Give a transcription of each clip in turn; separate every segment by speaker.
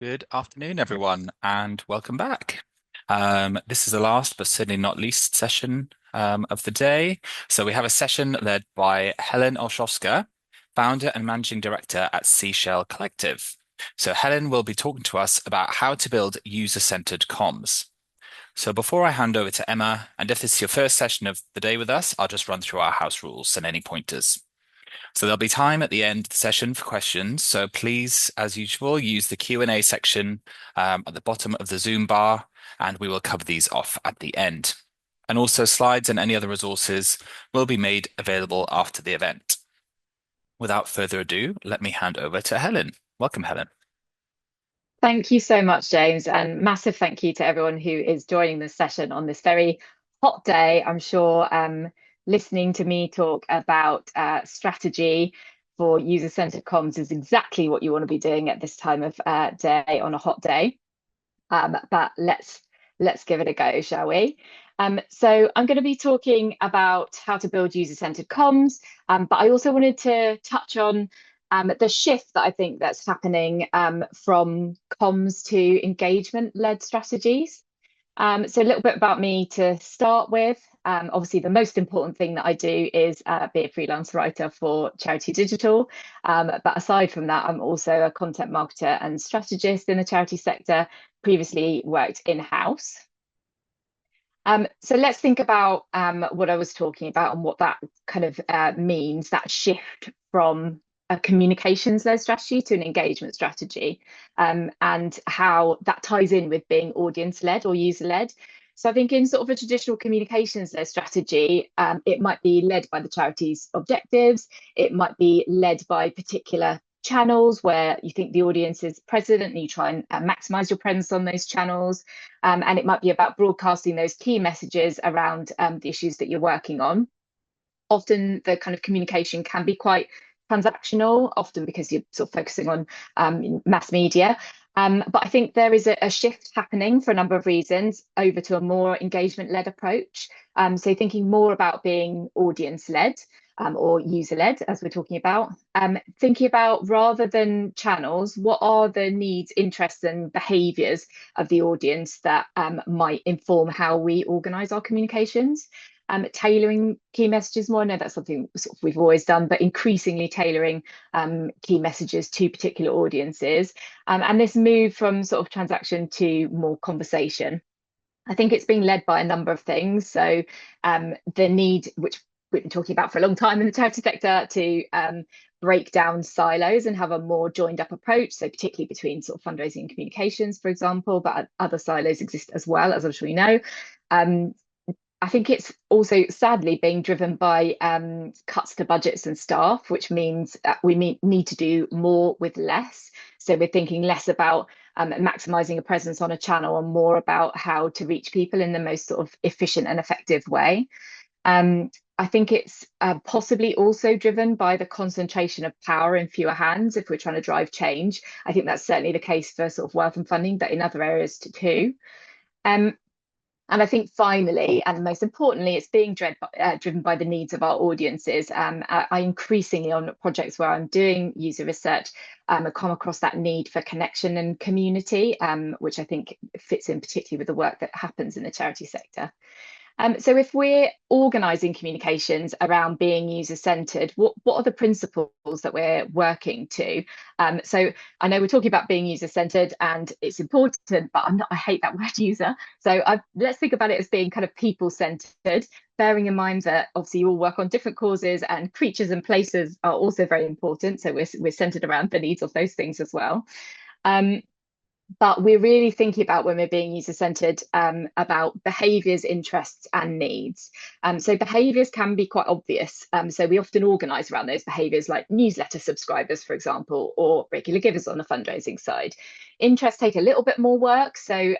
Speaker 1: Good afternoon, everyone, and welcome back. This is the last, but certainly not least, session of the day. So we have a session led by Helen Olszowska, founder and managing director at Seashell Collective. So Helen will be talking to us about how to build user-centered comms. So before I hand over to Emma, and if this is your first session of the day with us, I'll just run through our house rules and any pointers. So there'll be time at the end of the session for questions. So please, as usual, use the Q&A section at the bottom of the Zoom bar, and we will cover these off at the end. And also slides and any other resources will be made available after the event. Without further ado, let me hand over to Helen. Welcome, Helen.
Speaker 2: Thank you so much, James, and massive thank you to everyone who is joining this session on this very hot day. I'm sure listening to me talk about strategy for user-centered comms is exactly what you want to be doing at this time of day on a hot day. But let's give it a go, shall we? So I'm going to be talking about how to build user-centered comms, but I also wanted to touch on the shift that I think that's happening from comms to engagement-led strategies. So a little bit about me to start with. Obviously, the most important thing that I do is be a freelance writer for Charity Digital. But aside from that, I'm also a content marketer and strategist in the charity sector, previously worked in-house. So let's think about what I was talking about and what that kind of means, that shift from a communications-led strategy to an engagement strategy, and how that ties in with being audience-led or user-led. So I think in sort of a traditional communications-led strategy, it might be led by the charity's objectives, it might be led by particular channels where you think the audience is present and you try and maximize your presence on those channels. And it might be about broadcasting those key messages around the issues that you're working on. Often the kind of communication can be quite transactional, often because you're sort of focusing on mass media. But I think there is a shift happening for a number of reasons over to a more engagement-led approach. So thinking more about being audience-led or user-led, as we're talking about. Thinking about rather than channels, what are the needs, interests, and behaviours of the audience that might inform how we organise our communications. Tailoring key messages more. I know that's something sort of we've always done, but increasingly tailoring key messages to particular audiences. And this move from sort of transaction to more conversation. I think it's being led by a number of things. So the need, which we've been talking about for a long time in the charity sector, to break down silos and have a more joined up approach. So particularly between sort of fundraising and communications, for example, but other silos exist as well, as I'm sure you know. I think it's also sadly being driven by cuts to budgets and staff, which means that we need to do more with less. So we're thinking less about maximizing a presence on a channel and more about how to reach people in the most sort of efficient and effective way. I think it's possibly also driven by the concentration of power in fewer hands if we're trying to drive change. I think that's certainly the case for sort of wealth and funding, but in other areas too. And I think finally, and most importantly, it's being driven by the needs of our audiences. I increasingly, on projects where I'm doing user research, I come across that need for connection and community, which I think fits in particularly with the work that happens in the charity sector. So if we're organising communications around being user-centred, what are the principles that we're working to? So I know we're talking about being user-centred and it's important, but I hate that word user. So let's think about it as being kind of people-centred, bearing in mind that obviously you all work on different causes and creatures and places are also very important. So we're centred around the needs of those things as well. But we're really thinking about, when we're being user-centered, about behaviours, interests and needs. So behaviours can be quite obvious. So we often organise around those behaviours, like newsletter subscribers, for example, or regular givers on the fundraising side. Interests take a little bit more work. So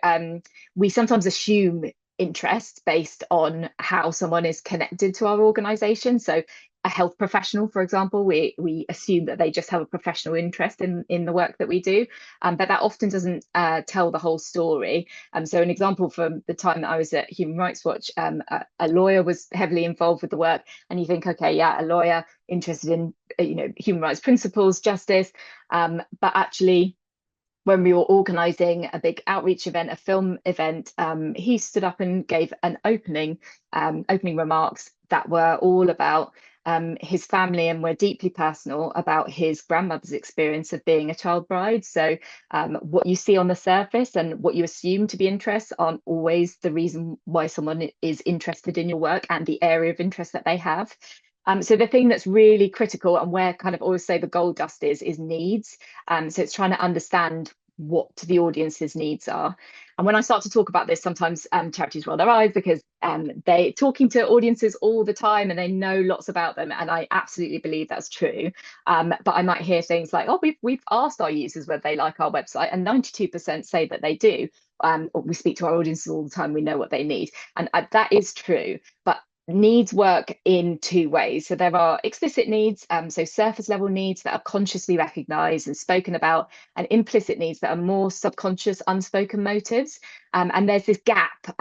Speaker 2: we sometimes assume interest based on how someone is connected to our organisation. So a health professional, for example, we assume that they just have a professional interest in the work that we do, but that often doesn't tell the whole story. So an example from the time that I was at Human Rights Watch, a lawyer was heavily involved with the work, and you think, okay, yeah, a lawyer interested in human rights principles, justice, but actually when we were organising a big outreach event, a film event, he stood up and gave an opening remarks that were all about his family and were deeply personal about his grandmother's experience of being a child bride. So what you see on the surface and what you assume to be interests aren't always the reason why someone is interested in your work and the area of interest that they have. So the thing that's really critical and where kind of always say the gold dust is needs. So it's trying to understand what the audience's needs are. And when I start to talk about this, sometimes charities roll their eyes because they're talking to audiences all the time and they know lots about them. And I absolutely believe that's true. But I might hear things like, oh, we've asked our users whether they like our website, and 92% say that they do. Or we speak to our audiences all the time, we know what they need. And that is true. But needs work in two ways. So there are explicit needs, so surface level needs that are consciously recognized and spoken about, and implicit needs that are more subconscious, unspoken motives. And there's this gap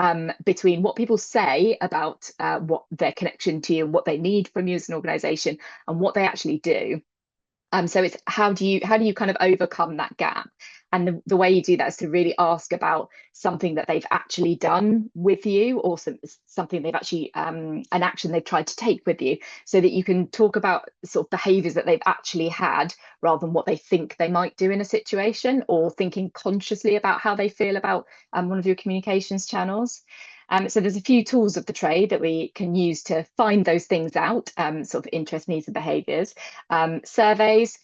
Speaker 2: between what people say about what their connection to you and what they need from you as an organization and what they actually do. So it's how do you kind of overcome that gap? And the way you do that is to really ask about something that they've actually done with you, or something they've actually an action they've tried to take with you, so that you can talk about sort of behaviors that they've actually had rather than what they think they might do in a situation, or thinking consciously about how they feel about one of your communications channels. So there's a few tools of the trade that we can use to find those things out, sort of interest, needs, and behaviours. Surveys.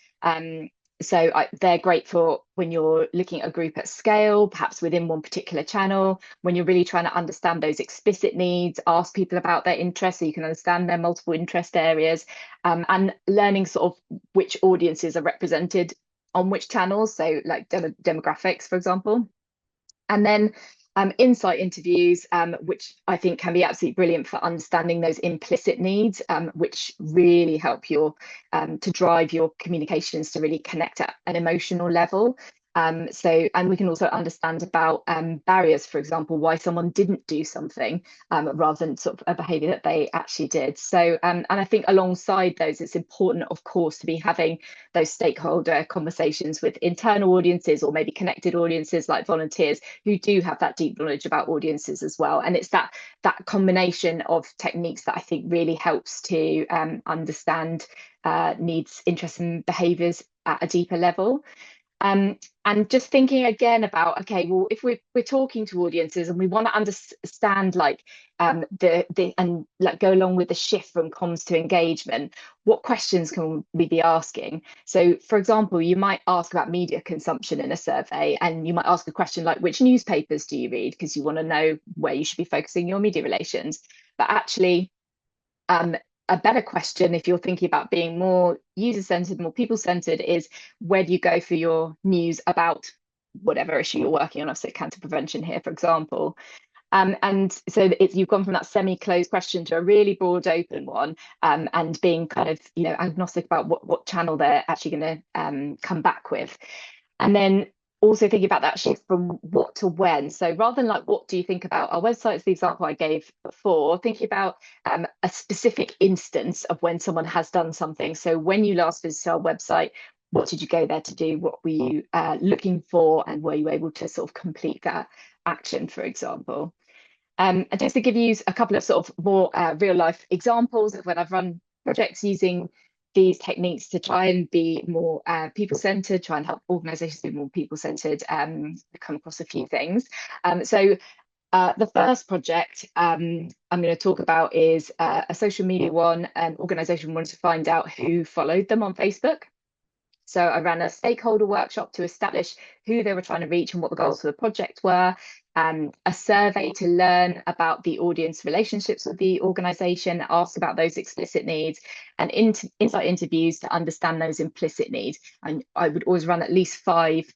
Speaker 2: They're great for when you're looking at a group at scale, perhaps within one particular channel, when you're really trying to understand those explicit needs, ask people about their interests so you can understand their multiple interest areas, and learning sort of which audiences are represented on which channels, so like demographics, for example. And then insight interviews, which I think can be absolutely brilliant for understanding those implicit needs, which really help to drive your communications to really connect at an emotional level. And we can also understand about barriers, for example, why someone didn't do something rather than sort of a behavior that they actually did. So, and I think alongside those, it's important, of course, to be having those stakeholder conversations with internal audiences or maybe connected audiences like volunteers who do have that deep knowledge about audiences as well. And it's that combination of techniques that I think really helps to understand needs, interests, and behaviours at a deeper level. And just thinking again about, okay, well, if we're talking to audiences and we want to understand like the and like go along with the shift from comms to engagement, what questions can we be asking? So, for example, you might ask about media consumption in a survey, and you might ask a question like, which newspapers do you read? Because you want to know where you should be focusing your media relations. But actually, a better question, if you're thinking about being more user-centered, more people-centered, is where do you go for your news about whatever issue you're working on? I've said cancer prevention here, for example. And so you've gone from that semi-closed question to a really broad open one, and being kind of agnostic about what channel they're actually going to come back with. And then also thinking about that shift from what to when. So rather than like, what do you think about our websites, the example I gave before, thinking about a specific instance of when someone has done something. So when you last visited our website, what did you go there to do? What were you looking for? And were you able to sort of complete that action, for example? And just to give you a couple of sort of more real life examples of when I've run projects using these techniques to try and be more people-centered, try and help organizations be more people-centered, come across a few things. So the first project I'm going to talk about is a social media one. An organization wanted to find out who followed them on Facebook. So I ran a stakeholder workshop to establish who they were trying to reach and what the goals for the project were, a survey to learn about the audience relationships with the organisation, ask about those explicit needs, and insight interviews to understand those implicit needs. And I would always run at least 5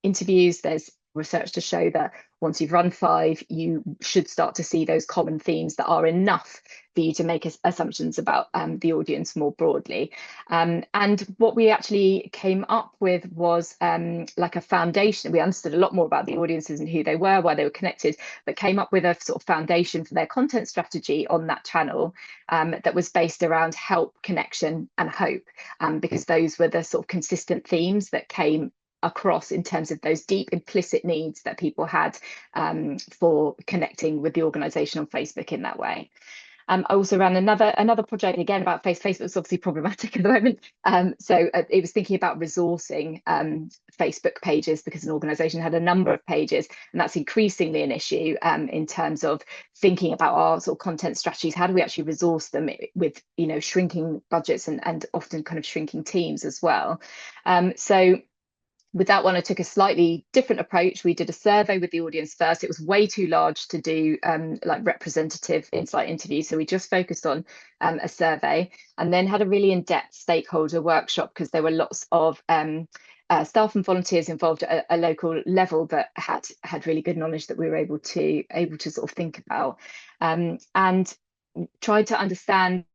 Speaker 2: interviews. There's research to show that once you've run 5, you should start to see those common themes that are enough for you to make assumptions about the audience more broadly. And what we actually came up with was like a foundation. We understood a lot more about the audiences and who they were, why they were connected, but came up with a sort of foundation for their content strategy on that channel that was based around help, connection, and hope, because those were the sort of consistent themes that came across in terms of those deep implicit needs that people had for connecting with the organisation on Facebook in that way. I also ran another project again about Facebook's obviously problematic at the moment. So it was thinking about resourcing Facebook pages because an organisation had a number of pages, and that's increasingly an issue in terms of thinking about our sort of content strategies. How do we actually resource them with shrinking budgets and often kind of shrinking teams as well? So with that one, I took a slightly different approach. We did a survey with the audience first. It was way too large to do like representative insight interviews. So we just focused on a survey, and then had a really in-depth stakeholder workshop because there were lots of staff and volunteers involved at a local level that had really good knowledge that we were able to sort of think about, and tried to understand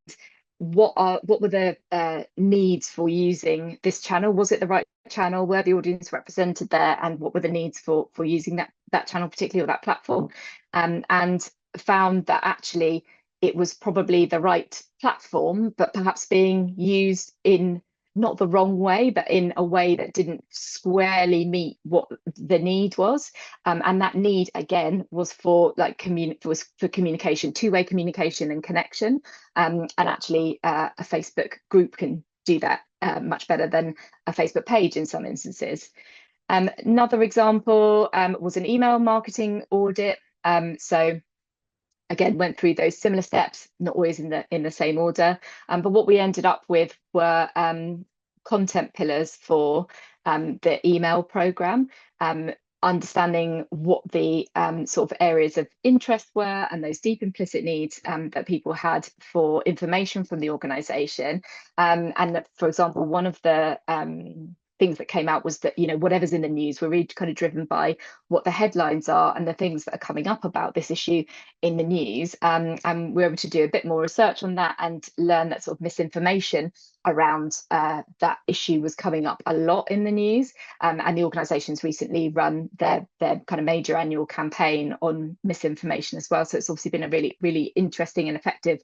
Speaker 2: what were the needs for using this channel. Was it the right channel? Were the audience represented there? And what were the needs for using that channel, particularly, or that platform? And found that actually it was probably the right platform, but perhaps being used in not the wrong way, but in a way that didn't squarely meet what the need was. And that need, again, was for like communication, two-way communication and connection. And actually, a Facebook group can do that much better than a Facebook page in some instances. Another example was an email marketing audit. So again, went through those similar steps, not always in the same order. But what we ended up with were content pillars for the email program, understanding what the sort of areas of interest were and those deep implicit needs that people had for information from the organisation. And for example, one of the things that came out was that, whatever's in the news, we're really kind of driven by what the headlines are and the things that are coming up about this issue in the news. And we're able to do a bit more research on that and learn that sort of misinformation around that issue was coming up a lot in the news. And the organisation's recently run their kind of major annual campaign on misinformation as well. So it's obviously been a really, really interesting and effective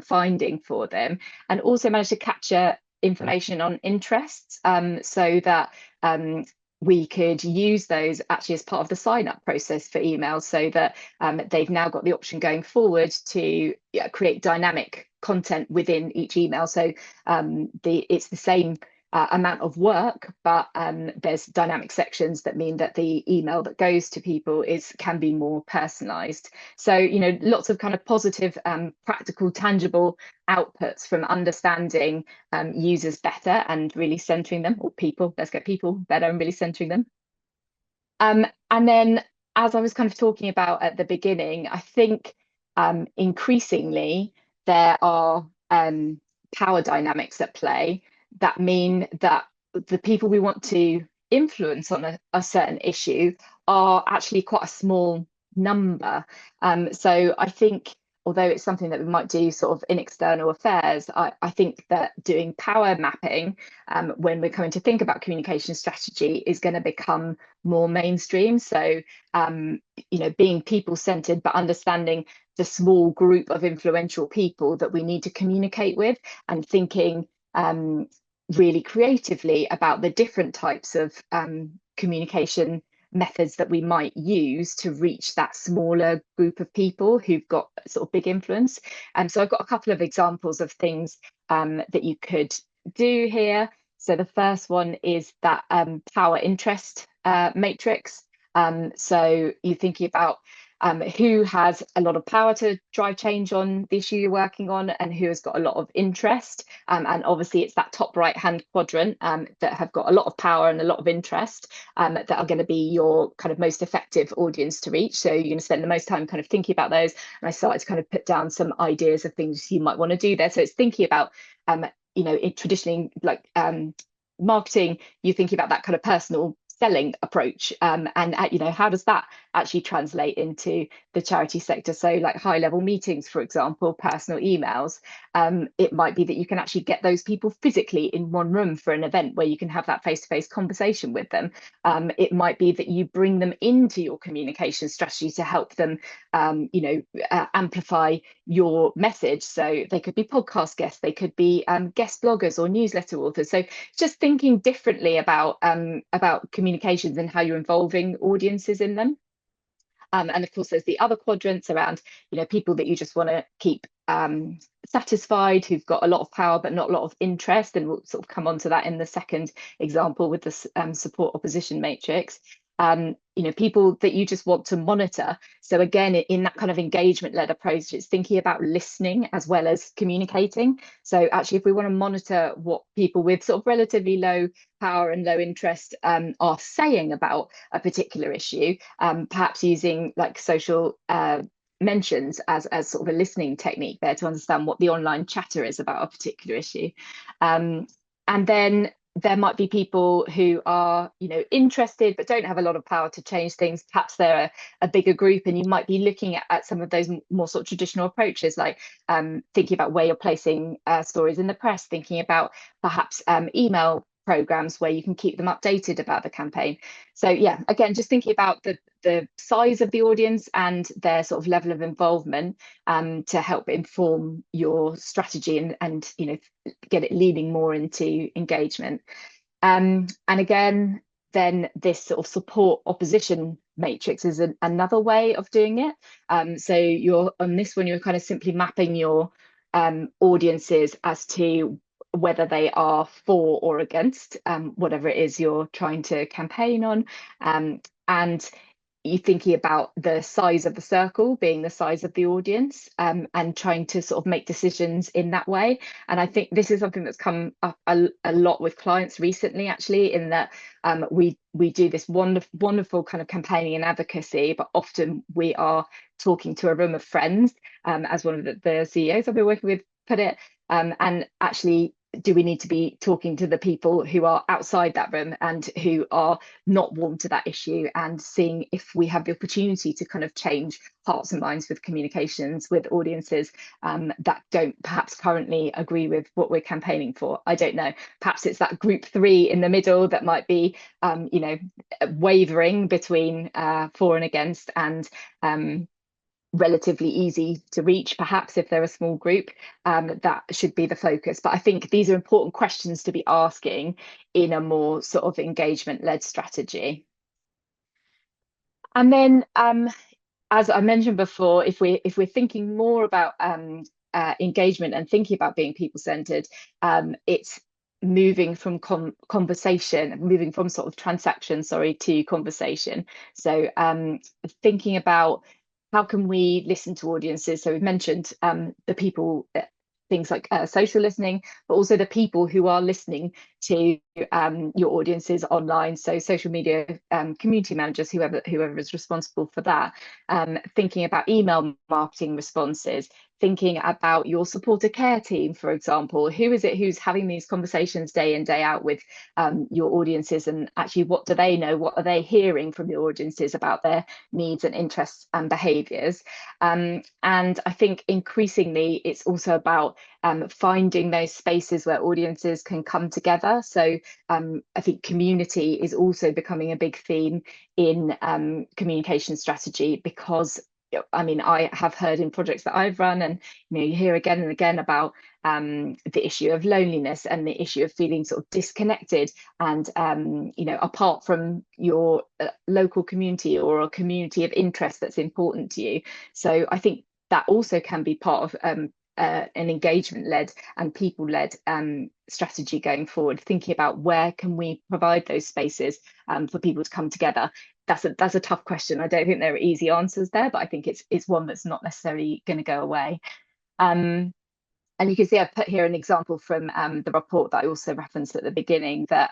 Speaker 2: finding for them. And also managed to capture information on interests so that we could use those actually as part of the sign-up process for emails, so that they've now got the option going forward to create dynamic content within each email. So it's the same amount of work, but there's dynamic sections that mean that the email that goes to people can be more personalized. So lots of kind of positive practical tangible outputs from understanding users better and really centering them, or people, let's get people better and really centering them. And then, as I was kind of talking about at the beginning, I think increasingly there are power dynamics at play that mean that the people we want to influence on a certain issue are actually quite a small number. So I think, although it's something that we might do sort of in external affairs, I think that doing power mapping when we're coming to think about communication strategy is going to become more mainstream. So, being people-centered, but understanding the small group of influential people that we need to communicate with, and thinking really creatively about the different types of communication methods that we might use to reach that smaller group of people who've got sort of big influence. And so I've got a couple of examples of things that you could do here. So the first one is that power interest matrix. So you're thinking about who has a lot of power to drive change on the issue you're working on, and who has got a lot of interest. And obviously it's that top right hand quadrant that have got a lot of power and a lot of interest that are going to be your kind of most effective audience to reach. So you're going to spend the most time kind of thinking about those. And I started to kind of put down some ideas of things you might want to do there. So it's thinking about traditionally, like marketing, you're thinking about that kind of personal selling approach, and how does that actually translate into the charity sector? So like high level meetings, for example, personal emails, it might be that you can actually get those people physically in one room for an event where you can have that face-to-face conversation with them. It might be that you bring them into your communication strategy to help them amplify your message. So they could be podcast guests, they could be guest bloggers or newsletter authors. So just thinking differently about communications and how you're involving audiences in them. And of course, there's the other quadrants around, people that you just want to keep satisfied, who've got a lot of power but not a lot of interest. And we'll sort of come on to that in the second example with the support opposition matrix. People that you just want to monitor. So again, in that kind of engagement-led approach, it's thinking about listening as well as communicating. So actually, if we want to monitor what people with sort of relatively low power and low interest are saying about a particular issue, perhaps using like social mentions as sort of a listening technique there to understand what the online chatter is about a particular issue. And then there might be people who are, interested but don't have a lot of power to change things. Perhaps they're a bigger group, and you might be looking at some of those more sort of traditional approaches, like thinking about where you're placing stories in the press, thinking about perhaps email programs where you can keep them updated about the campaign. So yeah, again, just thinking about the size of the audience and their sort of level of involvement to help inform your strategy and get it leaning more into engagement. And again, then this sort of support opposition matrix is another way of doing it. So you're on this one, you're kind of simply mapping your audiences as to whether they are for or against whatever it is you're trying to campaign on. And you're thinking about the size of the circle being the size of the audience, and trying to sort of make decisions in that way. And I think this is something that's come up a lot with clients recently, actually, in that we do this wonderful kind of campaigning and advocacy, but often we are talking to a room of friends, as one of the CEOs I've been working with put it. And actually, do we need to be talking to the people who are outside that room and who are not warm to that issue, and seeing if we have the opportunity to kind of change hearts and minds with communications with audiences that don't perhaps currently agree with what we're campaigning for? I don't know. Perhaps it's that group 3 in the middle that might be, wavering between for and against, and relatively easy to reach, perhaps if they're a small group. That should be the focus. But I think these are important questions to be asking in a more sort of engagement-led strategy. And then, as I mentioned before, if we're thinking more about engagement and thinking about being people-centered, it's moving from conversation, moving from sort of transaction, to conversation. So thinking about how can we listen to audiences? So we've mentioned the people, things like social listening, but also the people who are listening to your audiences online. So social media community managers, whoever is responsible for that. Thinking about email marketing responses, thinking about your supporter care team, for example. Who is it who's having these conversations day in, day out with your audiences, and actually what do they know? What are they hearing from your audiences about their needs and interests and behaviours? And I think increasingly it's also about finding those spaces where audiences can come together. So I think community is also becoming a big theme in communication strategy, because I have heard in projects that I've run, and you hear again and again about the issue of loneliness and the issue of feeling sort of disconnected and apart from your local community or a community of interest that's important to you. So I think that also can be part of an engagement-led and people-led strategy going forward, thinking about where can we provide those spaces for people to come together. That's a tough question. I don't think there are easy answers there, but I think it's one that's not necessarily going to go away. And you can see I've put here an example from the report that I also referenced at the beginning, that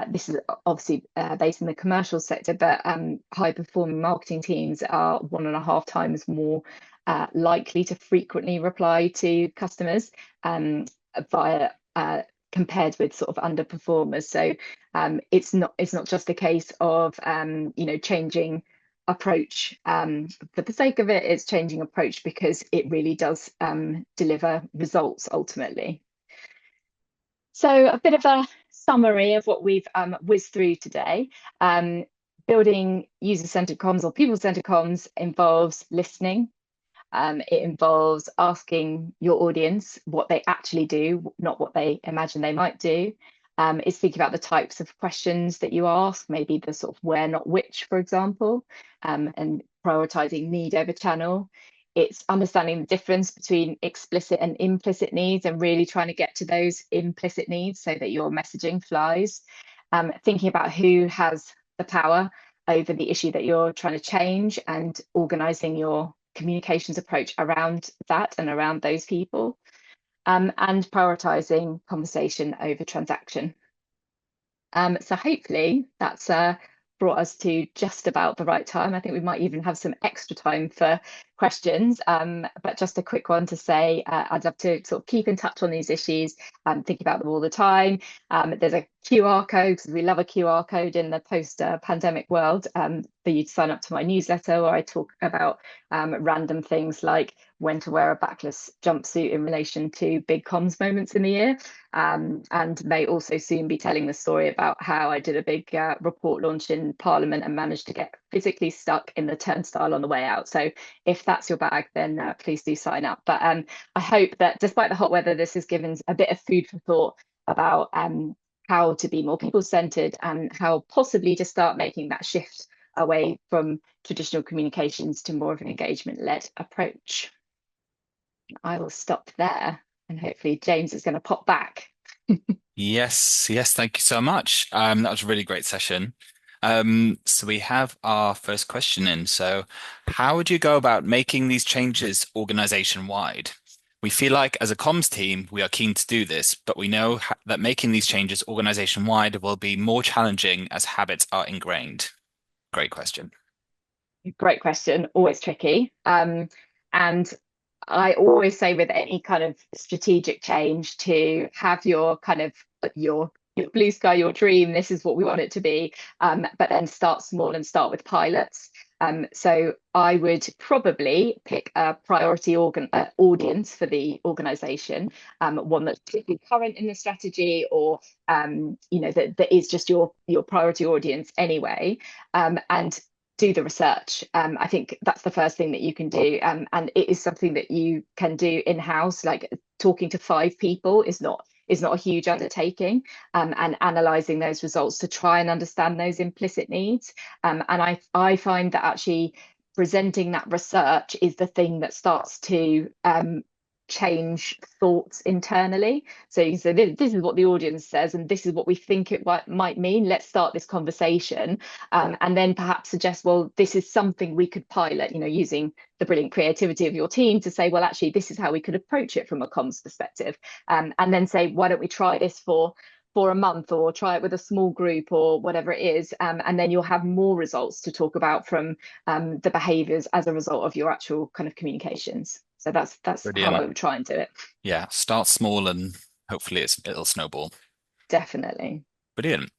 Speaker 2: this is obviously based in the commercial sector, but high performing marketing teams are 1.5 times more likely to frequently reply to customers via compared with sort of underperformers. So it's not just a case of changing approach for the sake of it. It's changing approach because it really does deliver results ultimately. So a bit of a summary of what we've whizzed through today. Building user-centered comms or people-centered comms involves listening. It involves asking your audience what they actually do, not what they imagine they might do. It's thinking about the types of questions that you ask, maybe the sort of where, not which, for example, and prioritizing need over channel. It's understanding the difference between explicit and implicit needs and really trying to get to those implicit needs so that your messaging flies. Thinking about who has the power over the issue that you're trying to change and organizing your communications approach around that and around those people, and prioritizing conversation over transaction. So hopefully that's brought us to just about the right time. I think we might even have some extra time for questions, but just a quick one to say I'd love to sort of keep in touch on these issues and think about them all the time. There's a QR code, because we love a QR code in the post-pandemic world, for you to sign up to my newsletter, where I talk about random things like when to wear a backless jumpsuit in relation to big comms moments in the year, and may also soon be telling the story about how I did a big report launch in Parliament and managed to get physically stuck in the turnstile on the way out. So if that's your bag, then please do sign up. But I hope that despite the hot weather, this has given a bit of food for thought about how to be more people-centered and how possibly to start making that shift away from traditional communications to more of an engagement-led approach. I will stop there, and hopefully James is going to pop back.
Speaker 1: Yes, yes, thank you so much. That was a really great session. So we have our first question in. So, how would you go about making these changes organization-wide? We feel like as a comms team, we are keen to do this, but we know that making these changes organization-wide will be more challenging as habits are ingrained. Great question.
Speaker 2: Great question, always tricky. And I always say with any kind of strategic change to have your kind of your blue sky, your dream, this is what we want it to be, but then start small and start with pilots. So I would probably pick a priority audience for the organization, one that's particularly current in the strategy, or that is just your priority audience anyway, and do the research. I think that's the first thing that you can do, and it is something that you can do in-house. Like talking to 5 people is not a huge undertaking, and analysing those results to try and understand those implicit needs. And I find that actually presenting that research is the thing that starts to change thoughts internally. So you can say, this is what the audience says, and this is what we think it might mean. Let's start this conversation, and then perhaps suggest, well, this is something we could pilot, using the brilliant creativity of your team to say, well, actually, this is how we could approach it from a comms perspective. And then say, why don't we try this for a month, or try it with a small group, or whatever it is, and then you'll have more results to talk about from the behaviours as a result of your actual kind of communications. So that's how I
Speaker 1: Brilliant.
Speaker 2: would try and do it.
Speaker 1: Yeah, start small and hopefully it'll snowball.
Speaker 2: Definitely.
Speaker 1: Brilliant.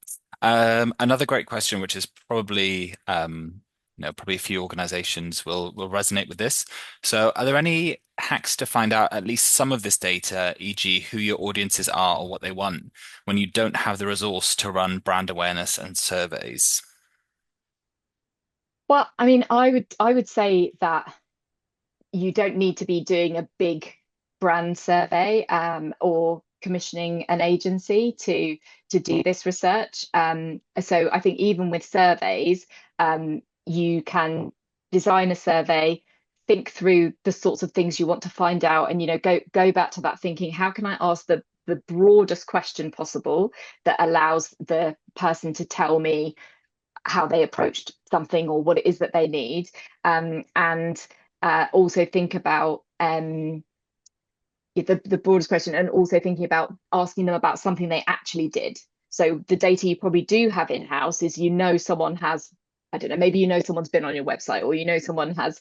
Speaker 1: Another great question, which is probably probably a few organizations will resonate with this. So, are there any hacks to find out at least some of this data, e.g., who your audiences are or what they want, when you don't have the resource to run brand awareness and surveys?
Speaker 2: Well, I mean, I would say that you don't need to be doing a big brand survey, or commissioning an agency to do this research. So I think even with surveys, you can design a survey, think through the sorts of things you want to find out, and go back to that thinking, how can I ask the broadest question possible that allows the person to tell me how they approached something or what it is that they need, and also think about the broadest question, and also thinking about asking them about something they actually did. So the data you probably do have in-house is someone has I don't know, maybe someone's been on your website, or someone has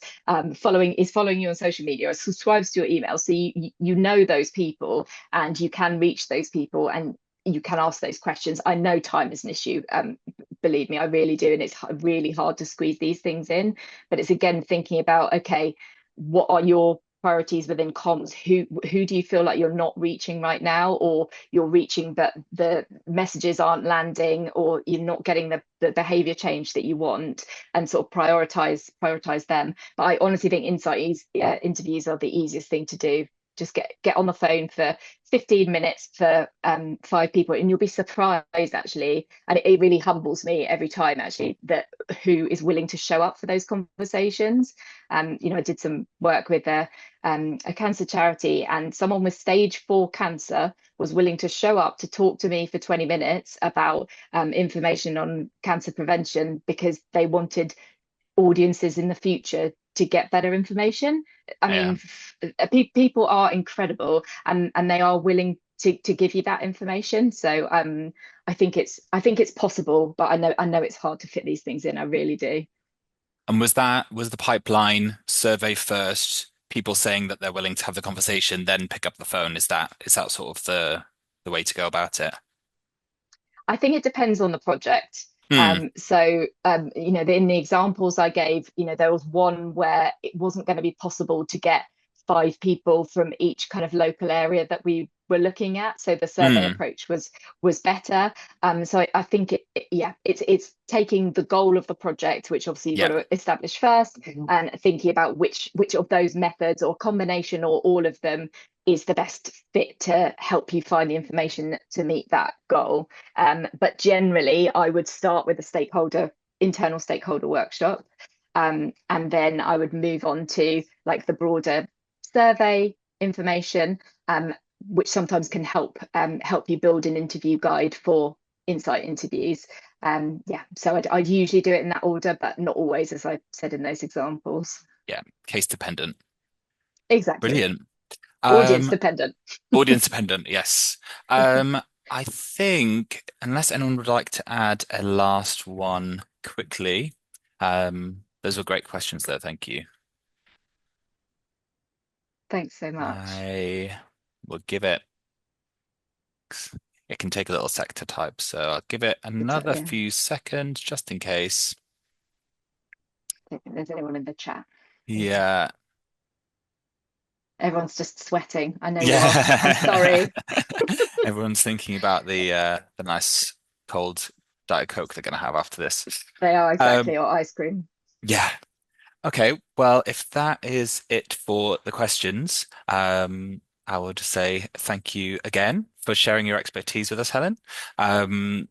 Speaker 2: following you on social media or subscribes to your email. So you know those people, and you can reach those people, and you can ask those questions. I know time is an issue. Believe me, I really do, and it's really hard to squeeze these things in. But it's again thinking about, okay, what are your priorities within comms? Who do you feel like you're not reaching right now, or you're reaching but the messages aren't landing, or you're not getting the behavior change that you want, and sort of prioritize them. But I honestly think interviews are the easiest thing to do. Just get on the phone for 15 minutes for 5 people, and you'll be surprised actually, and it really humbles me every time actually, that who is willing to show up for those conversations. I did some work with a cancer charity, and someone with stage 4 cancer was willing to show up to talk to me for 20 minutes about information on cancer prevention, because they wanted audiences in the future to get better information. I
Speaker 1: Yeah.
Speaker 2: mean, people are incredible, and they are willing to give you that information. So I think it's possible, but I know it's hard to fit these things in. I really do.
Speaker 1: And was the pipeline survey first, people saying that they're willing to have the conversation, then pick up the phone? Is that sort of the way to go about it?
Speaker 2: I think it depends on the project.
Speaker 1: Hmm.
Speaker 2: In the examples I gave, there was one where it wasn't going to be possible to get 5 people from each kind of local area that we were looking at. So the survey
Speaker 1: Hmm.
Speaker 2: approach was better. So I think yeah, it's taking the goal of the project, which obviously you've got
Speaker 1: Yeah.
Speaker 2: to establish first, and thinking about which of those methods, or combination, or all of them, is the best fit to help you find the information to meet that goal. But generally, I would start with a internal stakeholder workshop, and then I would move on to like the broader survey information, which sometimes can help you build an interview guide for insight interviews. Yeah, so I'd usually do it in that order, but not always, as I said in those examples.
Speaker 1: Yeah. Case dependent.
Speaker 2: Exactly.
Speaker 1: Brilliant.
Speaker 2: Audience
Speaker 1: Um,
Speaker 2: dependent.
Speaker 1: Audience dependent, yes. I think, unless anyone would like to add a last one quickly, those were great questions there. Thank you.
Speaker 2: Thanks so much.
Speaker 1: I will give it, it can take a little sec to type, so I'll give it another
Speaker 2: Yeah,
Speaker 1: few seconds just in case.
Speaker 2: I don't think there's anyone in the chat. Yeah.
Speaker 1: Yeah.
Speaker 2: Everyone's just sweating. I know you are. I'm
Speaker 1: Yeah.
Speaker 2: sorry.
Speaker 1: Everyone's thinking about the nice cold Diet Coke they're gonna have after this.
Speaker 2: They are
Speaker 1: Um,
Speaker 2: exactly, or ice cream.
Speaker 1: yeah. Okay, well, if that is it for the questions, I will just say thank you again for sharing your expertise with us, Helen. Um,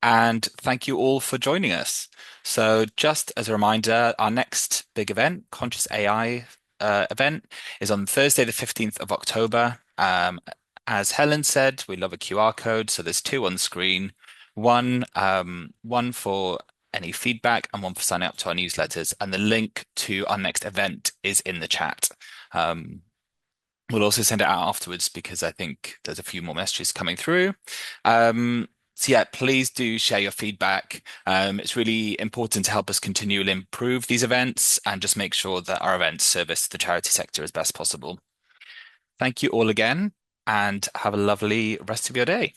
Speaker 1: and thank you all for joining us. So, just as a reminder, our next big event, Conscious AI event, is on Thursday, the 15th of October. As Helen said, we love a QR code, so there's two on screen. One for any feedback and one for signing up to our newsletters. And the link to our next event is in the chat. Um, we'll also send it out afterwards because I think there's a few more messages coming through. So yeah, please do share your feedback. It's really important to help us continually improve these events and just make sure that our events service the charity sector as best possible. Thank you all again and have a lovely rest of your day.